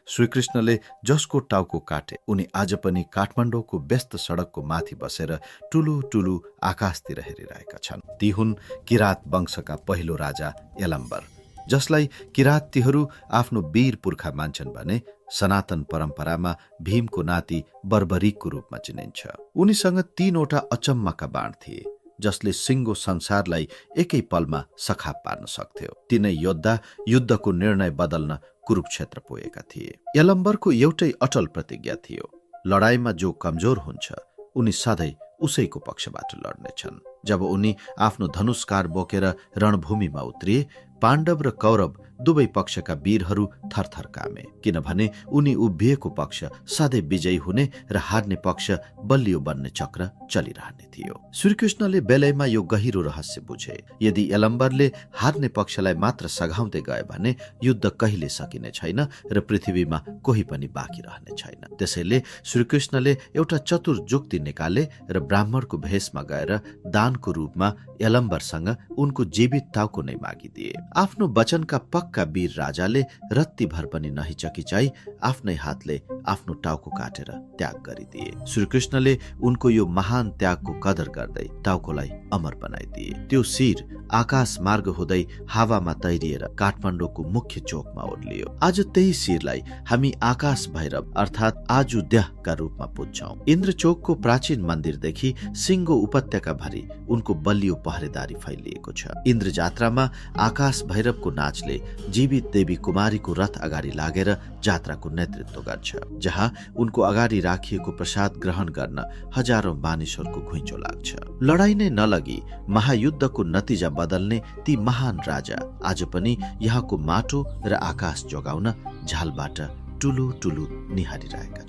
श्रीकृष्णले जसको टाउको काटे उनी आज पनि काठमाडौँको व्यस्त सडकको माथि बसेर ठुलो ठुलो आकाशतिर हेरिरहेका छन्। ती हुन् किरात वंशका पहिलो राजा यलम्बर, जसलाई किरातीहरू आफ्नो वीर पुर्खा मान्छन् भने सनातन परम्परामा भीमको नाति बर्बरिकको रूपमा चिनिन्छ। उनीसँग 3वटा अचम्मका बाण थिए जसले सिङ्गो संसारलाई एकै पलमा सखाप पार्न सक्थ्यो। तिनै योद्धा युद्धको निर्णय बदल्न कुरुक्षेत्र पुगेका थिए। यलम्बरको एउटै अटल प्रतिज्ञा थियो, लडाईँमा जो कमजोर हुन्छ उनी सधैँ उसैको पक्षबाट लड्नेछन्। जब उनी आफ्नो धनुष्कार बोकेर रणभूमिमा उत्रिए, पाण्डव र कौरव दुवै पक्षका वीरहरू थरथर कामे, किनभने उनी उभिएको पक्ष सधैँ विजयी हुने र हार्ने पक्ष बलियो बन्ने चक्र चलिरहने थियो। श्रीकृष्णले बेलैमा यो गहिरो रहस्य बुझे। यदि यलम्बरले हार्ने पक्षलाई मात्र सघाउँदै गए भने युद्ध कहिले सकिने छैन र पृथ्वीमा कोही पनि बाँकी रहने छैन। त्यसैले श्रीकृष्णले एउटा चतुर जुक्ति निकाले र ब्राह्मणको भेषमा गएर दानको रूपमा यलम्बरसँग उनको जीवित टाउको नै मागिदिए। आफ्नो वचनका पक्का वीर राजाले रत्तीभर पनि नहिचकिचाई आफ्नै हातले आफ्नो टाउको काटेर त्याग गरिदिए। श्रीकृष्णले उनको यो महान त्यागको कदर गर्दै टाउकोलाई अमर बनाइदिए। त्यो शिर आकाश मार्ग हुँदै हावामा तैरिएर काठमाडौँको मुख्य चोकमा ओर्लियो। आज त्यही शिरलाई हामी आकाश भैरव अर्थात् आजुद्याहका रूपमा पुज्छौं। इन्द्रचोकको प्राचीन मन्दिरदेखि सिङ्गो उपत्यका भरि उनको बलियो पहरेदारी फैलिएको छ। इन्द्र जात्रामा आकाश भैरवको नाचले जीवित देवी कुमारीको रथ अगाडि लागेर जात्राको नेतृत्व गर्छ, जहाँ उनको अगाडि राखिएको प्रसाद ग्रहण गर्न हजारौं मानिसहरूको घुइँचो लाग्छ। लडाई नै नलगी महायुद्धको नतिजा बदल्ने ती महान राजा आज पनि यहाँको माटो र आकाश जोगाउन झालबाट टुलु टुलु निहारिरहेका